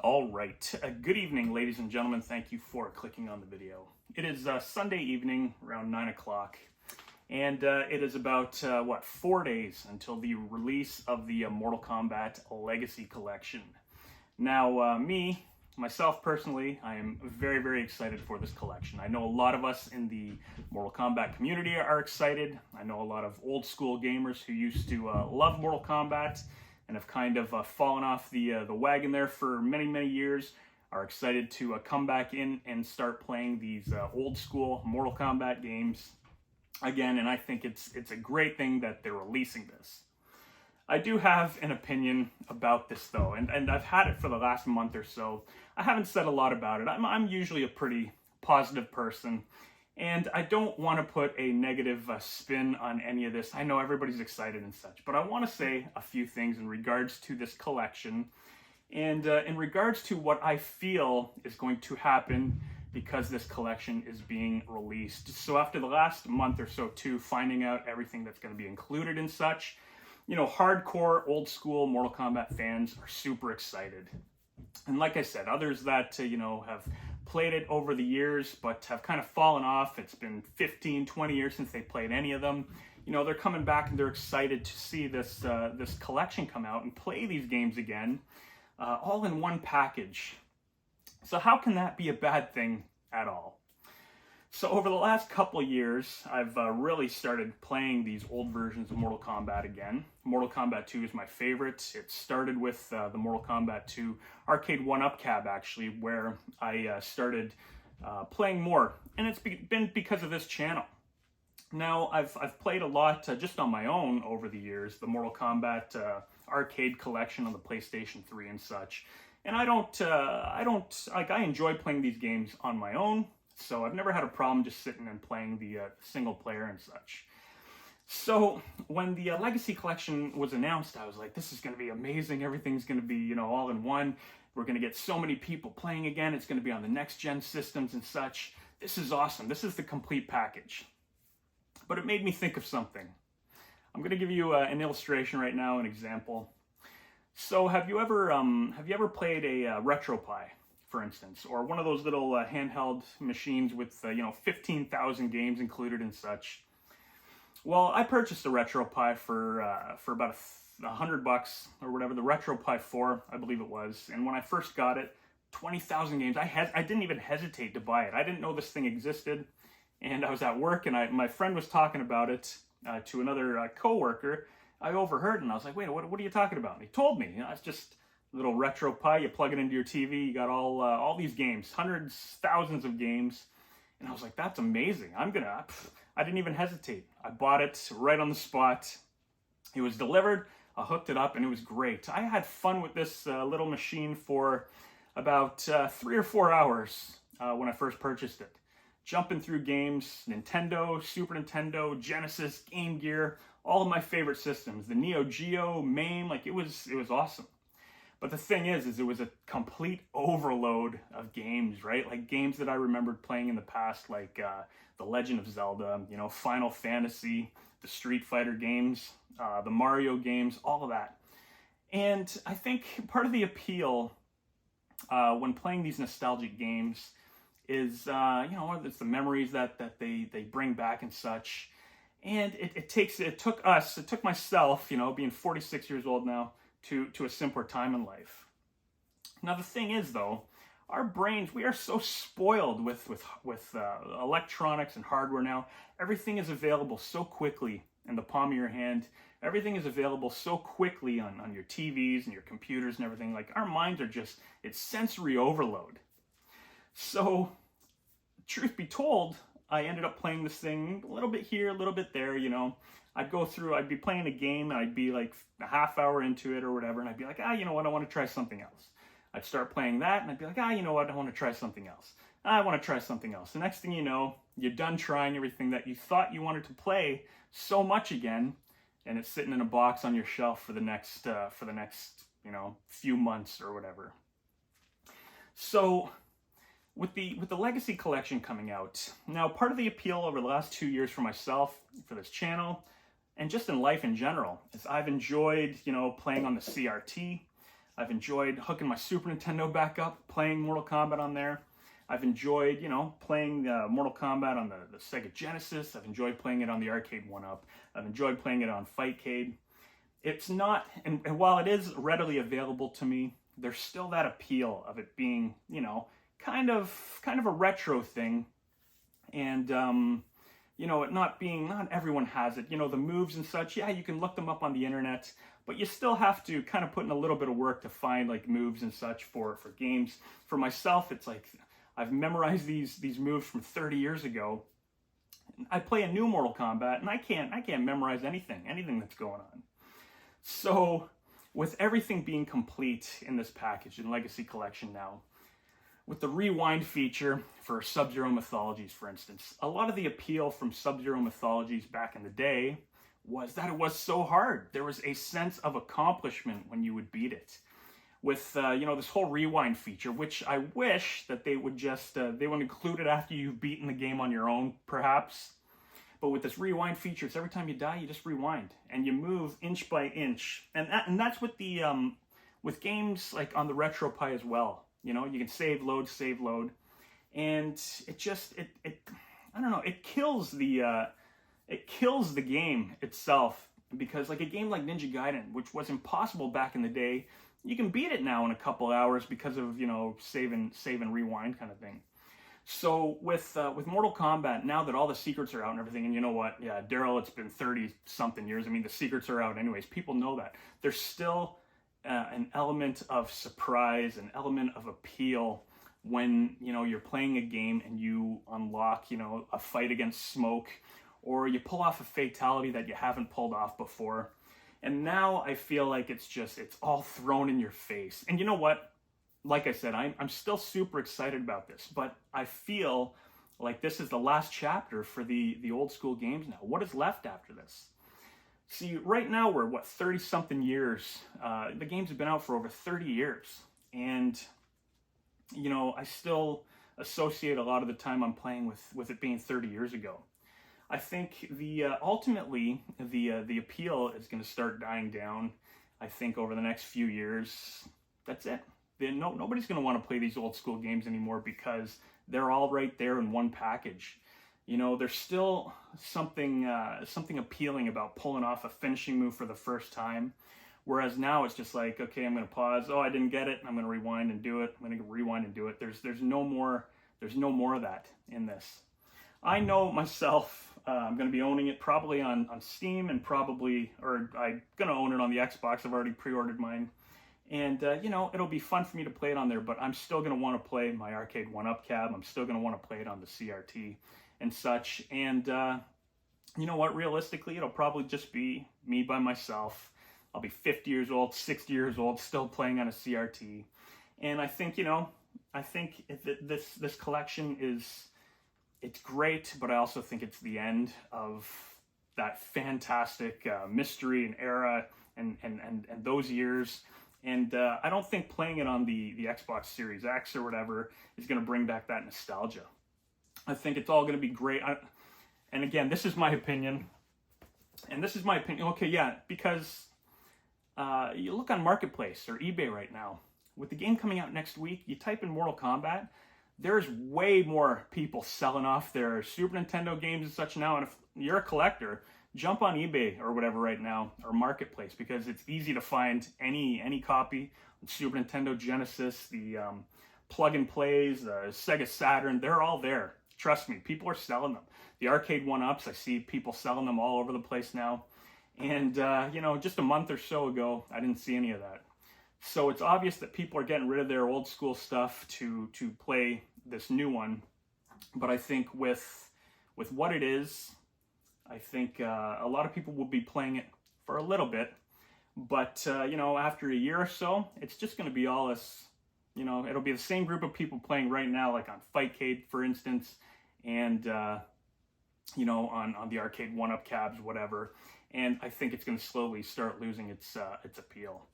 All right. Good evening, ladies and gentlemen. Thank you for clicking on the video. It is Sunday evening around 9 o'clock, and it is about, 4 days until the release of the Mortal Kombat Legacy Collection. Now, myself personally, I am very, very excited for this collection. I know a lot of us in the Mortal Kombat community are excited. I know a lot of old school gamers who used to love Mortal Kombat and have kind of fallen off the wagon there for many, many years, are excited to come back in and start playing these old school Mortal Kombat games again, and I think it's a great thing that they're releasing this. I do have an opinion about this though, and I've had it for the last month or so. I haven't said a lot about it. I'm usually a pretty positive person, and I don't want to put a negative spin on any of this. I know everybody's excited and such, but I want to say a few things in regards to this collection and in regards to what I feel is going to happen because this collection is being released. So after the last month or so too, finding out everything that's going to be included and such, you know, hardcore old school Mortal Kombat fans are super excited. And like I said, others that, have played it over the years, but have kind of fallen off. It's been 15, 20 years since they played any of them. You know, they're coming back and they're excited to see this collection come out and play these games again, all in one package. So how can that be a bad thing at all? So over the last couple of years, I've really started playing these old versions of Mortal Kombat again. Mortal Kombat 2 is my favorite. It started with the Mortal Kombat 2 Arcade 1-Up cab, actually, where I started playing more. And it's been because of this channel. Now, I've played a lot just on my own over the years, the Mortal Kombat Arcade Collection on the PlayStation 3 and such. And I enjoy playing these games on my own. So I've never had a problem just sitting and playing the single player and such. So when the Legacy Collection was announced, I was like, this is going to be amazing. Everything's going to be, all in one. We're going to get so many people playing again. It's going to be on the next gen systems and such. This is awesome. This is the complete package. But it made me think of something. I'm going to give you an illustration right now, an example. So have you ever played a RetroPie, for instance, or one of those little handheld machines with 15,000 games included and such? Well, I purchased a RetroPie for about $100 or whatever, the RetroPie 4, I believe it was. And when I first got it, 20,000 games. I didn't even hesitate to buy it. I didn't know this thing existed, and I was at work, and my friend was talking about it to another coworker. I overheard, and I was like, wait, what are you talking about? And he told me, it's just little RetroPie, you plug it into your TV, you got all these games, hundreds, thousands of games. And I was like, that's amazing. I didn't even hesitate. I bought it right on the spot. It was delivered, I hooked it up, and it was great. I had fun with this little machine for about 3 or 4 hours when I first purchased it. Jumping through games, Nintendo, Super Nintendo, Genesis, Game Gear, all of my favorite systems. The Neo Geo, MAME, it was awesome. But the thing is it was a complete overload of games, right? Like games that I remembered playing in the past, like The Legend of Zelda, Final Fantasy, the Street Fighter games, the Mario games, all of that. And I think part of the appeal when playing these nostalgic games is, it's the memories that they bring back and such. And it took myself, being 46 years old now, to a simpler time in life. Now the thing is though, our brains, we are so spoiled with electronics and hardware now. Everything is available so quickly in the palm of your hand. Everything is available so quickly on your TVs and your computers and everything. Like our minds are it's sensory overload. So truth be told, I ended up playing this thing a little bit here, a little bit there, I'd be playing a game and I'd be like a half hour into it or whatever, and I'd be like, I want to try something else. I'd start playing that and I'd be like, I want to try something else. I want to try something else. The next thing you know, you're done trying everything that you thought you wanted to play so much again, and it's sitting in a box on your shelf for the next few months or whatever. So with the Legacy Collection coming out, now part of the appeal over the last 2 years for myself, for this channel, and just in life in general, is I've enjoyed, playing on the CRT. I've enjoyed hooking my Super Nintendo back up, playing Mortal Kombat on there. I've enjoyed, playing Mortal Kombat on the Sega Genesis. I've enjoyed playing it on the arcade 1-up. I've enjoyed playing it on Fightcade. It's not, and while it is readily available to me, there's still that appeal of it being, kind of a retro thing. And, it not everyone has it. The moves and such, yeah, you can look them up on the internet, but you still have to kind of put in a little bit of work to find like moves and such for games. For myself, it's like I've memorized these moves from 30 years ago. I play a new Mortal Kombat and I can't memorize anything that's going on. So with everything being complete in this package in Legacy Collection now, with the rewind feature for Sub-Zero Mythologies, for instance, a lot of the appeal from Sub-Zero Mythologies back in the day was that it was so hard. There was a sense of accomplishment when you would beat it. With, this whole rewind feature, which I wish that they would just, they would include it after you've beaten the game on your own, perhaps. But with this rewind feature, it's every time you die, you just rewind. And you move inch by inch. And that's with the, with games like on the RetroPie as well. You can save, load. And it just, I don't know, it kills the game itself. Because like a game like Ninja Gaiden, which was impossible back in the day, you can beat it now in a couple hours because of, save and rewind kind of thing. So with Mortal Kombat, now that all the secrets are out and everything, and you know what? Yeah, Darryl, it's been 30-something years. I mean, the secrets are out anyways. People know that. There's still an element of surprise, an element of appeal when, you're playing a game and you unlock, a fight against Smoke, or you pull off a fatality that you haven't pulled off before. And now I feel like it's all thrown in your face. And you know what? Like I said, I'm still super excited about this, but I feel like this is the last chapter for the old school games now. What is left after this? See, right now we're, 30-something years. The games have been out for over 30 years. And, I still associate a lot of the time I'm playing with it being 30 years ago. I think ultimately the appeal is going to start dying down. I think over the next few years, that's it. Nobody's going to want to play these old school games anymore because they're all right there in one package. There's still something appealing about pulling off a finishing move for the first time. Whereas now it's just like, okay, I'm going to pause. Oh, I didn't get it. I'm going to rewind and do it. I'm going to rewind and do it. There's no more of that in this. I know myself. I'm going to be owning it probably on Steam and I'm going to own it on the Xbox. I've already pre-ordered mine. And, it'll be fun for me to play it on there, but I'm still going to want to play my arcade 1-up cab. I'm still going to want to play it on the CRT and such. And, you know what? Realistically, it'll probably just be me by myself. I'll be 50 years old, 60 years old, still playing on a CRT. And I think, this collection it's great, but I also think it's the end of that fantastic mystery and era and those years. And I don't think playing it on the Xbox Series X or whatever is going to bring back that nostalgia. I think it's all going to be great. And again, this is my opinion. Okay, yeah, because you look on Marketplace or eBay right now. With the game coming out next week, you type in Mortal Kombat, there's way more people selling off their Super Nintendo games and such now. And if you're a collector, jump on eBay or whatever right now, or Marketplace, because it's easy to find any copy. Super Nintendo, Genesis, the plug and plays, the Sega Saturn, they're all there. Trust me, people are selling them. The arcade 1-ups, I see people selling them all over the place now. And, just a month or so ago, I didn't see any of that. So it's obvious that people are getting rid of their old school stuff to play this new one. But I think with what it is, I think a lot of people will be playing it for a little bit. But, after a year or so, it's just going to be all this, it'll be the same group of people playing right now, like on Fightcade, for instance, and, on the arcade 1-up cabs, whatever. And I think it's going to slowly start losing its appeal.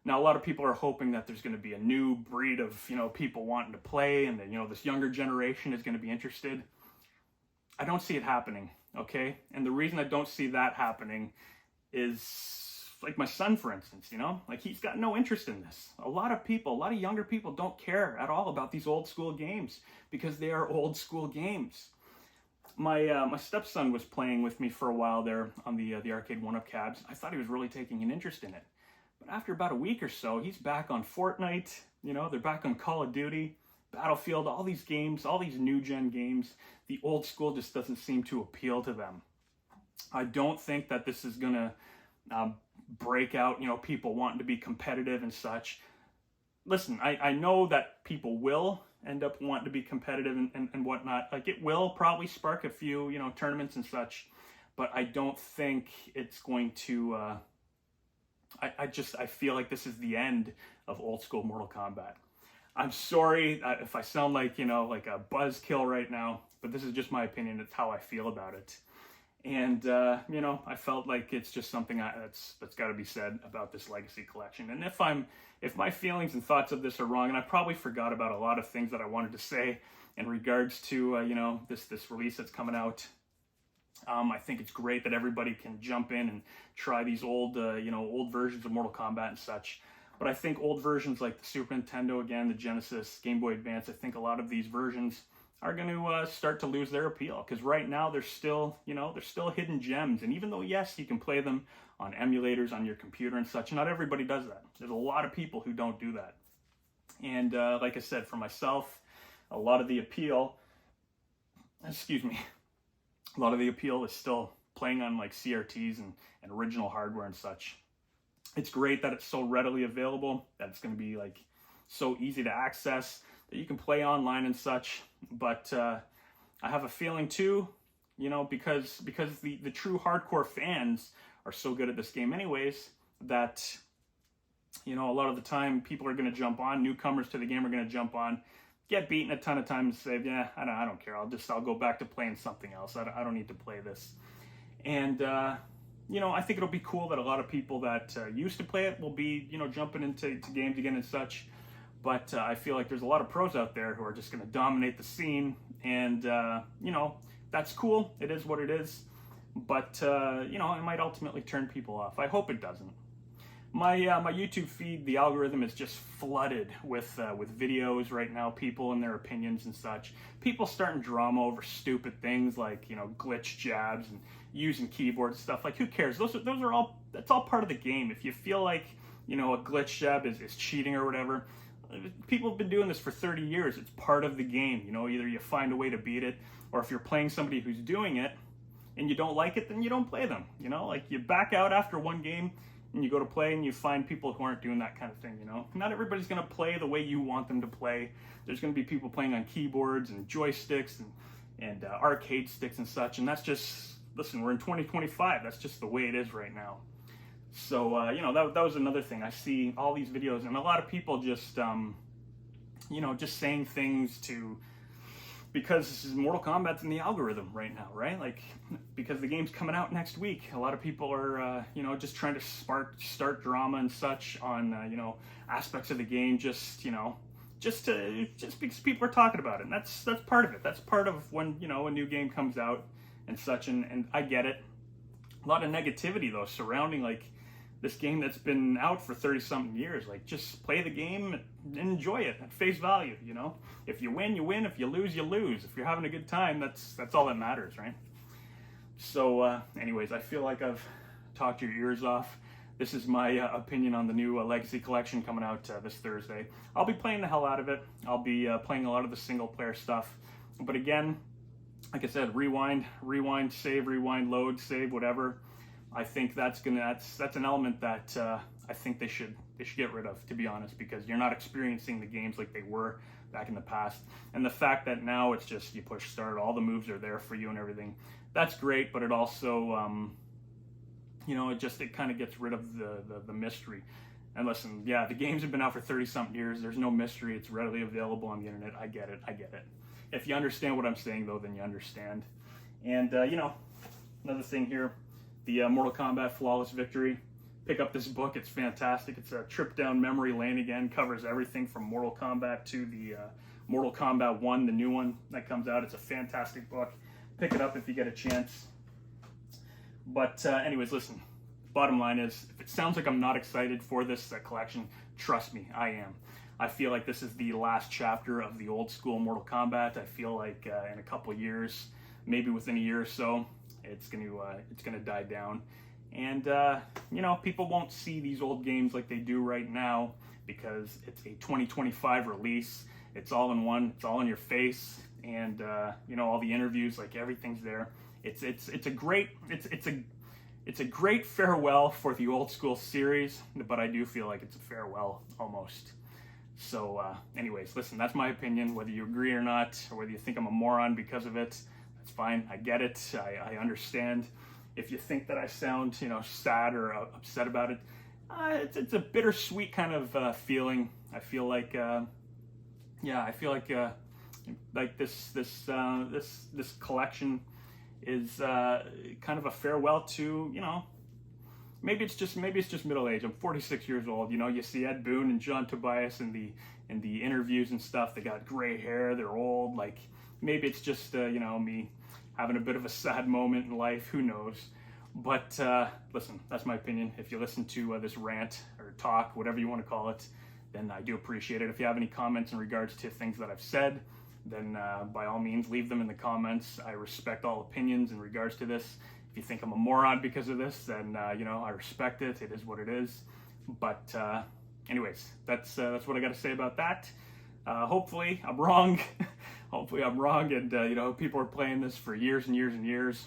Now, a lot of people are hoping that there's going to be a new breed of, people wanting to play, and that, this younger generation is going to be interested. I don't see it happening, okay? And the reason I don't see that happening is like my son, for instance, you know, like he's got no interest in this. A lot of people, a lot of younger people don't care at all about these old school games because they are old school games. My stepson was playing with me for a while there on the arcade one-up cabs. I thought he was really taking an interest in it. But after about a week or so, he's back on Fortnite, you know, they're back on Call of Duty, Battlefield, all these games, all these new gen games. The old school just doesn't seem to appeal to them. I don't think that this is gonna break out, you know, people wanting to be competitive and such. Listen, I know that people will end up wanting to be competitive and whatnot. Like, it will probably spark a few, you know, tournaments and such, but I don't think it's going to, I feel like this is the end of old school Mortal Kombat. I'm sorry if I sound like, you know, like a buzzkill right now, but this is just my opinion. It's how I feel about it. And, you know, I felt like it's just something that's got to be said about this Legacy Collection. And if my feelings and thoughts of this are wrong, and I probably forgot about a lot of things that I wanted to say in regards to, you know, this release that's coming out. I think it's great that everybody can jump in and try these old, you know, old versions of Mortal Kombat and such. But I think old versions like the Super Nintendo, again, the Genesis, Game Boy Advance, I think a lot of these versions are going to start to lose their appeal, because right now they're still, you know, they're still hidden gems. And even though, yes, you can play them on emulators on your computer and such, not everybody does that. There's a lot of people who don't do that. And like I said, for myself, a lot of the appeal, a lot of the appeal is still playing on like CRTs and original hardware and such. It's great that it's so readily available, that it's going to be like so easy to access, that you can play online and such. But I have a feeling too, you know, because the true hardcore fans are so good at this game anyways, that, you know, a lot of the time people are going to jump on, newcomers to the game are going to jump on, get beaten a ton of times, and say, yeah, I don't care, I'll go back to playing something else, I don't need to play this. And you know, I think it'll be cool that a lot of people that used to play it will be, you know, jumping into games again and such. But I feel like there's a lot of pros out there who are just going to dominate the scene. And, you know, that's cool. It is what it is. But, you know, it might ultimately turn people off. I hope it doesn't. My YouTube feed, the algorithm is just flooded with videos right now, people and their opinions and such. People starting drama over stupid things like, you know, glitch jabs and using keyboards and stuff. Like, who cares? Those are all, that's all part of the game. If you feel like, you know, a glitch jab is cheating or whatever, people have been doing this for 30 years. It's part of the game. You know, either you find a way to beat it, or if you're playing somebody who's doing it and you don't like it, then you don't play them. You know, like, you back out after one game and you go to play and you find people who aren't doing that kind of thing, you know. Not everybody's going to play the way you want them to play. There's going to be people playing on keyboards and joysticks and arcade sticks and such, and that's just, listen, we're in 2025. That's just the way it is right now. So, you know, that was another thing. I see all these videos, and a lot of people just, you know, just saying things to, because this is Mortal Kombat's in the algorithm right now, right? Like, because the game's coming out next week, a lot of people are, you know, just trying to start drama and such on, you know, aspects of the game, just, you know, just because people are talking about it. And that's part of it. That's part of when, you know, a new game comes out and such, and I get it. A lot of negativity, though, surrounding, like, this game that's been out for 30-something years. Like, just play the game and enjoy it at face value, you know? If you win, you win. If you lose, you lose. If you're having a good time, that's all that matters, right? So, anyways, I feel like I've talked your ears off. This is my opinion on the new Legacy Collection coming out this Thursday. I'll be playing the hell out of it. I'll be playing a lot of the single-player stuff. But again, like I said, rewind, save, rewind, load, save, whatever. I think that's an element that I think they should get rid of, to be honest, because you're not experiencing the games like they were back in the past. And the fact that now it's just you push start, all the moves are there for you and everything. That's great, but it also you know, it kind of gets rid of the mystery. And listen, yeah, the games have been out for 30-something years. There's no mystery. It's readily available on the internet. I get it. If you understand what I'm saying, though, then you understand. And, you know, another thing here, the Mortal Kombat Flawless Victory. Pick up this book. It's fantastic. It's a trip down memory lane again. Covers everything from Mortal Kombat to the Mortal Kombat 1, the new one that comes out. It's a fantastic book. Pick it up if you get a chance. But anyways, listen, bottom line is, if it sounds like I'm not excited for this collection, trust me, I am. I feel like this is the last chapter of the old school Mortal Kombat. I feel like in a couple years, maybe within a year or so, it's gonna die down. And you know, people won't see these old games like they do right now because it's a 2025 release. It's all in one. It's all in your face, and you know, all the interviews, like everything's there. It's a great farewell for the old school series, but I do feel like it's a farewell almost. So anyways, listen, that's my opinion. Whether you agree or not, or whether you think I'm a moron because of it, that's fine. I get it. I understand. If you think that I sound, you know, sad or upset about it, it's a bittersweet kind of feeling. I feel like, yeah, I feel like this collection is kind of a farewell to, you know, maybe it's just middle age. I'm 46 years old. You know, you see Ed Boon and John Tobias in the interviews and stuff. They got gray hair. They're old. Like, maybe it's just you know, me having a bit of a sad moment in life. Who knows? But listen, that's my opinion. If you listen to this rant or talk, whatever you want to call it, then I do appreciate it. If you have any comments in regards to things that I've said, then by all means, leave them in the comments. I respect all opinions in regards to this. If you think I'm a moron because of this, then you know, I respect it. It is what it is. But anyways, that's what I got to say about that. Hopefully I'm wrong. Hopefully I'm wrong, and you know, people are playing this for years and years and years.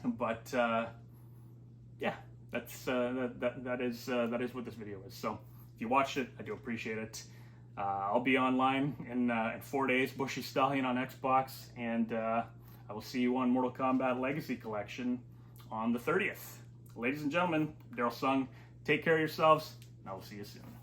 But yeah, that is what this video is. So if you watched it, I do appreciate it. I'll be online in 4 days, Bushy Stallion on Xbox, and I will see you on Mortal Kombat Legacy Collection on the 30th. Ladies and gentlemen, Darryl Tsung, take care of yourselves, and I will see you soon.